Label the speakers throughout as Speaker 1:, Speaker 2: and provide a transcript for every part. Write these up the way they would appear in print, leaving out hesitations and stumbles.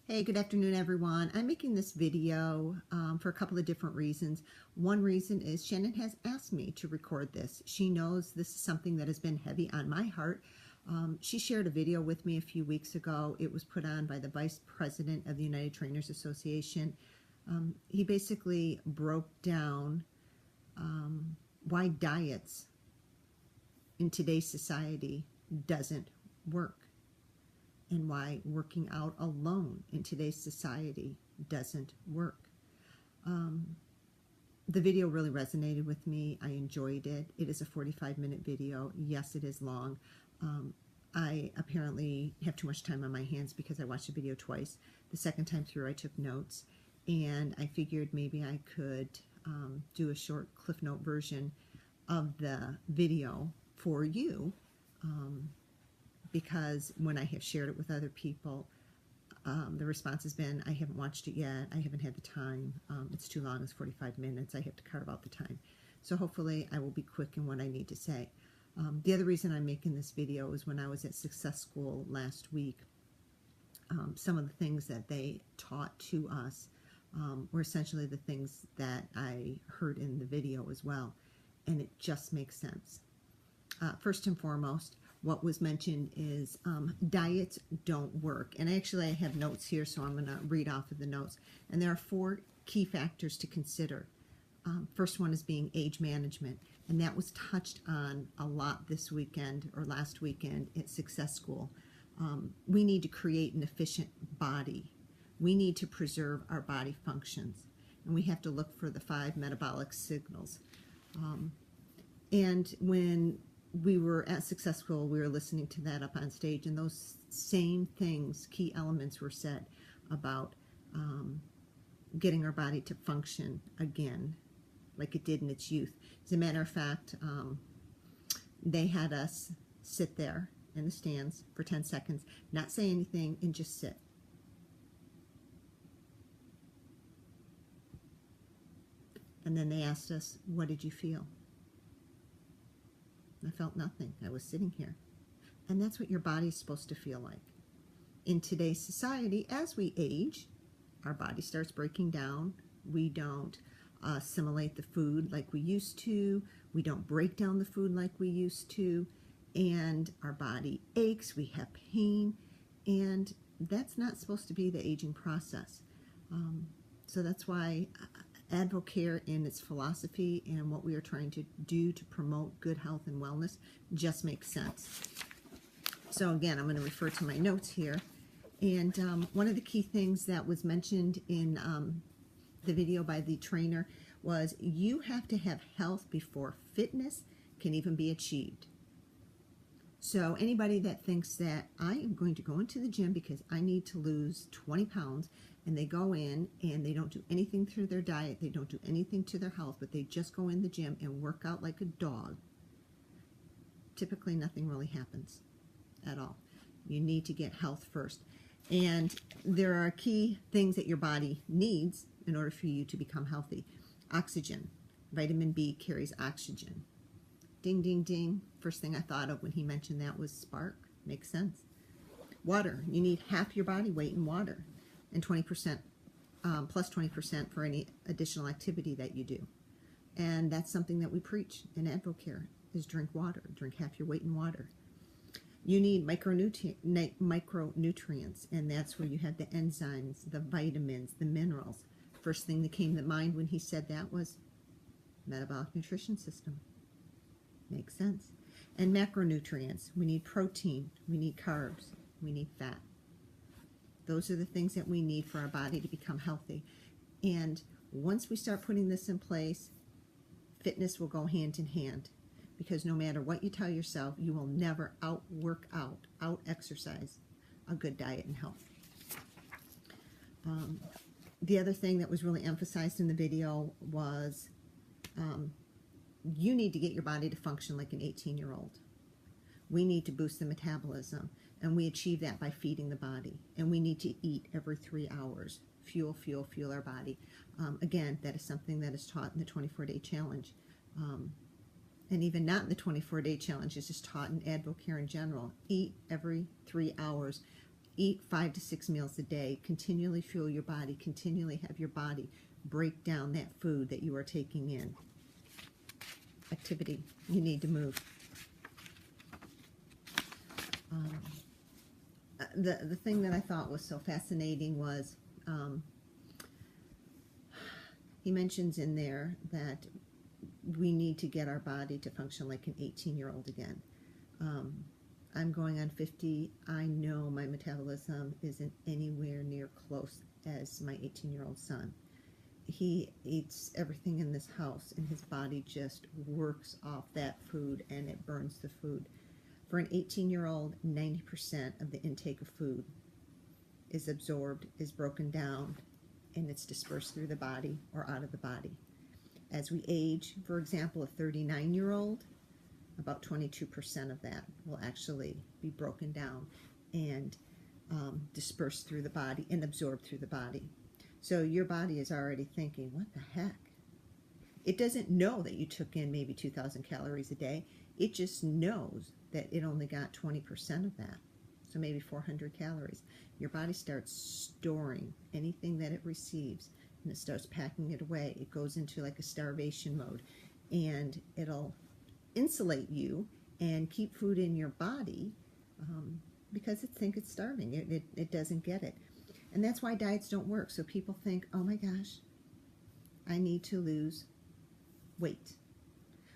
Speaker 1: Hey, good afternoon, everyone. I'm making this video for a couple of different reasons. One reason is Shannon has asked me to record this. She knows this is something that has been heavy on my heart. She shared a video with me a few weeks ago. It was put on by the Vice President of the United Trainers Association. He basically broke down why diets in today's society doesn't work, and why working out alone in today's society doesn't work. The video really resonated with me. I enjoyed it. It is a 45-minute video. Yes, it is long. I apparently have too much time on my hands because I watched the video twice. The second time through, I took notes, and I figured maybe I could do a short Cliff Note version of the video for you. Because when I have shared it with other people, the response has been, I haven't watched it yet, I haven't had the time, it's too long, it's 45 minutes, I have to carve out the time. So hopefully I will be quick in what I need to say. The other reason I'm making this video is when I was at Success School last week, some of the things that they taught to us were essentially the things that I heard in the video as well, and it just makes sense. First and foremost, what was mentioned is diets don't work. And actually I have notes here, so I'm going to read off of the notes. And there are 4 key factors to consider. First one is being age management. And that was touched on a lot this weekend or last weekend at Success School. We need to create an efficient body. We need to preserve our body functions. And we have to look for the 5 metabolic signals. And when we were at Success School, we were listening to that up on stage, and those same things, key elements, were said about getting our body to function again like it did in its youth. As a matter of fact, they had us sit there in the stands for 10 seconds, not say anything, and just sit. And then they asked us, what did you feel? I felt nothing. I was sitting here. And that's what your body's supposed to feel like. In today's society, as we age, our body starts breaking down. We don't assimilate the food like we used to. We don't break down the food like we used to. And our body aches. We have pain. And that's not supposed to be the aging process. So that's why Advocare in its philosophy and what we are trying to do to promote good health and wellness just makes sense. So again, I'm going to refer to my notes here. And one of the key things that was mentioned in the video by the trainer was you have to have health before fitness can even be achieved. So anybody that thinks that I am going to go into the gym because I need to lose 20 pounds, and they go in and they don't do anything through their diet, they don't do anything to their health, but they just go in the gym and work out like a dog, typically nothing really happens at all. You need to get health first. And there are key things that your body needs in order for you to become healthy. Oxygen. Vitamin B carries oxygen. Ding, ding, ding. First thing I thought of when he mentioned that was spark. Makes sense. Water. You need half your body weight in water, and 20%, plus 20% for any additional activity that you do. And that's something that we preach in Advocare, is drink water. Drink half your weight in water. You need micronutrients, and that's where you have the enzymes, the vitamins, the minerals. First thing that came to mind when he said that was metabolic nutrition system. Makes sense. And macronutrients. We need protein, we need carbs, we need fat. Those are the things that we need for our body to become healthy. And once we start putting this in place, fitness will go hand in hand. Because no matter what you tell yourself, you will never out-exercise a good diet and health. The other thing that was really emphasized in the video was you need to get your body to function like an 18-year-old. We need to boost the metabolism, and we achieve that by feeding the body. And we need to eat every 3 hours. Fuel, fuel, fuel our body. Again, that is something that is taught in the 24-day challenge. And even not in the 24-day challenge, it's just taught in Advocare in general. Eat every 3 hours. Eat 5 to 6 meals a day. Continually fuel your body. Continually have your body break down that food that you are taking in. Activity. You need to move. The thing that I thought was so fascinating was he mentions in there that we need to get our body to function like an 18-year-old again. I'm going on 50. I know my metabolism isn't anywhere near close as my 18-year-old son. He eats everything in this house, and his body just works off that food, and it burns the food. For an 18-year-old, 90% of the intake of food is absorbed, is broken down, and it's dispersed through the body or out of the body. As we age, for example, a 39-year-old, about 22% of that will actually be broken down and dispersed through the body and absorbed through the body. So your body is already thinking, what the heck? It doesn't know that you took in maybe 2,000 calories a day. It just knows that it only got 20% of that. So maybe 400 calories. Your body starts storing anything that it receives, and it starts packing it away. It goes into like a starvation mode, and it'll insulate you and keep food in your body because it thinks it's starving. It doesn't get it. And that's why diets don't work. So people think, oh my gosh, I need to lose weight.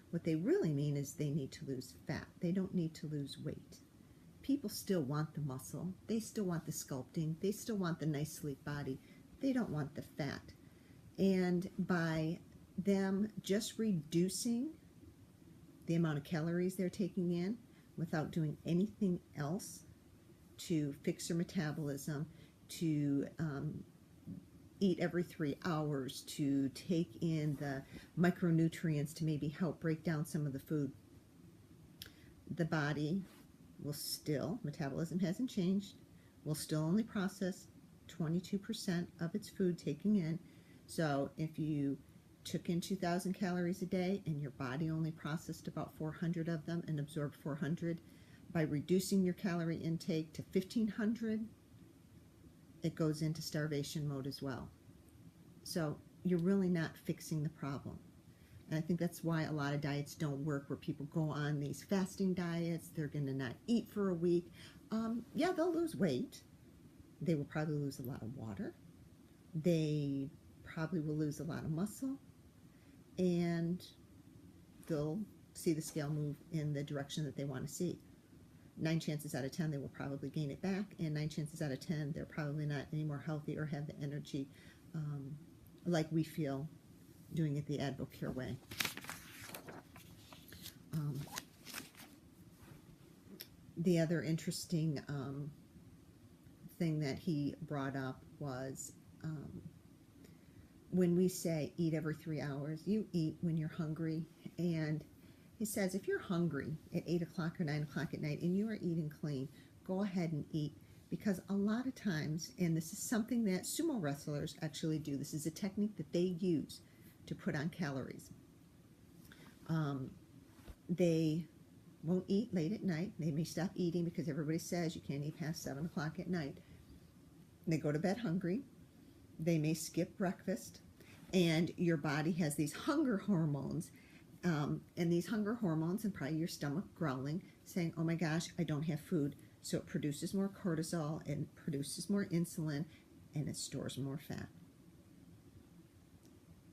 Speaker 1: What they really mean is they need to lose fat. They don't need to lose weight. People still want the muscle. They still want the sculpting. They still want the nice, sleek body. They don't want the fat. And by them just reducing the amount of calories they're taking in without doing anything else to fix their metabolism, to eat every 3 hours, to take in the micronutrients to maybe help break down some of the food, the body will still, metabolism hasn't changed, will still only process 22% of its food taking in. So if you took in 2,000 calories a day and your body only processed about 400 of them and absorbed 400, by reducing your calorie intake to 1,500, it goes into starvation mode as well. So you're really not fixing the problem. And I think that's why a lot of diets don't work, where people go on these fasting diets. They're going to not eat for a week. Yeah, they'll lose weight. They will probably lose a lot of water. They probably will lose a lot of muscle. And they'll see the scale move in the direction that they want to see. 9 chances out of 10 they will probably gain it back, and 9 chances out of 10 they're probably not any more healthy or have the energy like we feel doing it the Advocare way. The other interesting thing that he brought up was when we say eat every 3 hours, you eat when you're hungry. And he says if you're hungry at 8 o'clock or 9 o'clock at night and you are eating clean, go ahead and eat. Because a lot of times, and this is something that sumo wrestlers actually do, this is a technique that they use to put on calories. They won't eat late at night. They may stop eating because everybody says you can't eat past 7 o'clock at night. They go to bed hungry. They may skip breakfast. And your body has these hunger hormones. And these hunger hormones, and probably your stomach growling, saying, oh my gosh, I don't have food. So it produces more cortisol, and produces more insulin, and it stores more fat.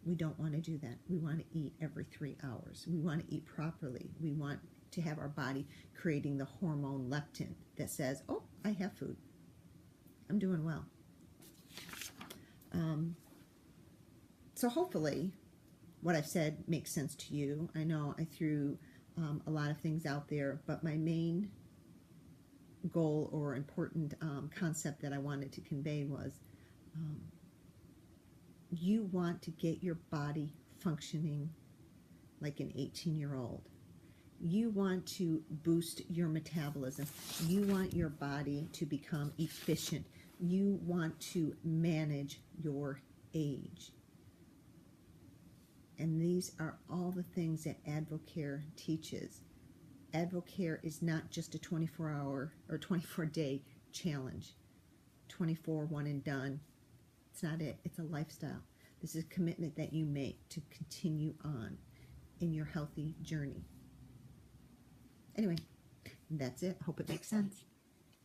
Speaker 1: We don't want to do that. We want to eat every 3 hours. We want to eat properly. We want to have our body creating the hormone leptin that says, oh, I have food. I'm doing well. So hopefully what I've said makes sense to you. I know I threw a lot of things out there, but my main goal or important concept that I wanted to convey was you want to get your body functioning like an 18-year-old. You want to boost your metabolism. You want your body to become efficient. You want to manage your age. And these are all the things that Advocare teaches. Advocare is not just a 24-hour or 24-day challenge. 24 one and done. It's not it. It's a lifestyle. This is a commitment that you make to continue on in your healthy journey. Anyway, that's it. Hope it makes sense.